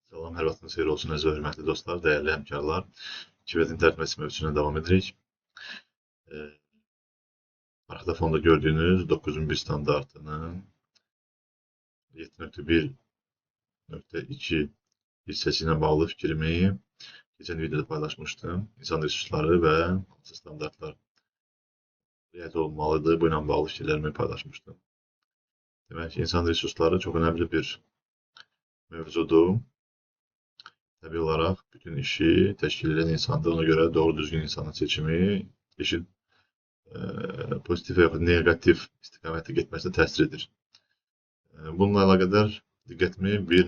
Salam, hər vaxtınız xeyir olsun, əziz və hörmətli dostlar, dəyərli həmkarlar. Kivət internet mövzusuna davam edirik. Arxada fonda gördüyünüz 9001 standartının 7.1.2 hissəsi ilə bağlı fikrimi keçən videoda paylaşmışdım. İnsan resursları və hansı standartlar riayət olunmalıdır, bu ilə bağlı fikirlərimi paylaşmışdım. Demək ki, insan resursları çox önəmli bir mövzudur. Təbii olaraq bütün işi təşkil edən insandır. Ona görə doğru düzgün insanın seçimi işin pozitiv və yaxud negativ istiqamətdə getməsinə təsir edir. Bununla əlaqədar diqqətimi bir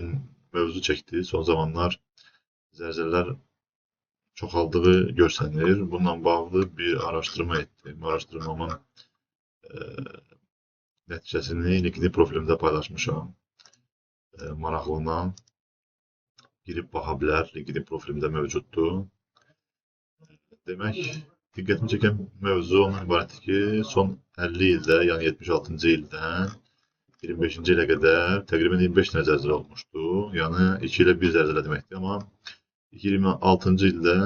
mövzu çəkdi. Son zamanlar zəlzələlər çoxaldığı görsənir. Bununla bağlı bir araşdırma etdim. Araşdırmamın nəticəsini LinkedIn profilimdə paylaşmışam. Maraqlına girib baxa bilər. LinkedIn profilimdə mövcuddur. Demək, diqqətimi çəkən mövzu ondan ibarətdir ki, son 50 ildə, yəni 76-cı ildən 25-ci ilə qədər təqribən 25 dənə zəlzələ olmuşdu. Yəni 2 ilə 1 zəlzələ deməkdir, amma 2026-cı ildə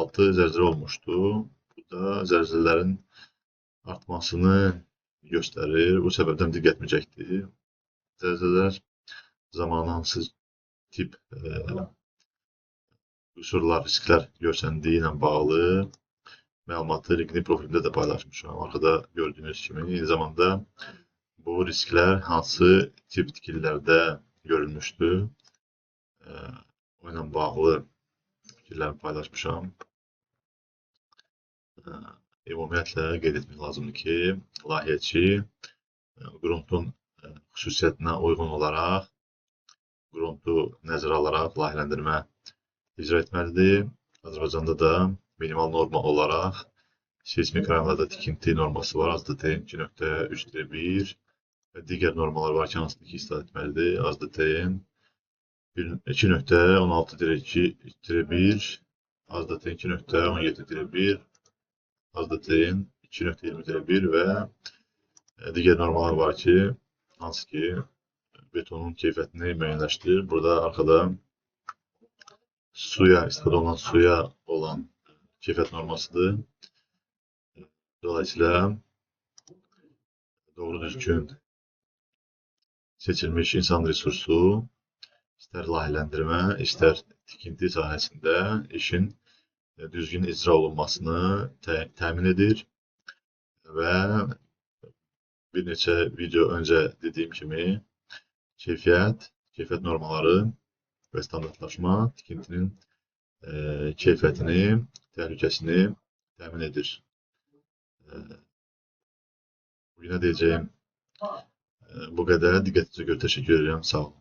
6 zəlzələ olmuşdu. Bu da zəlzələlərin artmasını göstərir. Bu səbəbdən diqqətimi çəkdi. Zəlzələlər zamanı hansı tip qüsurlar, risklər görsəndiyi ilə bağlı məlumatı LinkedIn profilimdə də paylaşmışam. Arxada gördüyünüz kimi, eyni zamanda bu risklər hansı tip tikililərdə görülmüşdü. O ilə bağlı fikirlərimi paylaşmışam. Ümumiyyətlə qeyd etmək lazımdır ki, layihəçi qruntun xüsusiyyətinə uyğun olaraq qruntu nəzərə alaraq layihələndirmə icra etməlidir. Azərbaycanda da minimal norma olaraq seismik rayonlarda tikinti norması var. AZDT 2.3-1 və digər normalar var ki, hansını ki, istifadə etməlidir. AZDT 2.16-2-1, AZDT 2.17-1, AZDT 2.20-1 və digər normalar var ki, hansı ki, betonun keyfiyyətini müəyyənləşdirir. Burada arxada istifadə olunan suya olan keyfiyyət normasıdır. Dolayısıyla doğru düzgün seçilmiş insan resursu istər layihələndirmə, istər tikinti sahəsində işin düzgün icra olunmasını təmin edir və bir neçə video öncə dediyim kimi keyfiyyət normaları və standartlaşma tikintinin keyfiyyətini, təhlükəsini təmin edir. Bugünə deyəcəyim bu qədər. Diqqətinizə görə təşəkkür edirəm. Sağ olun.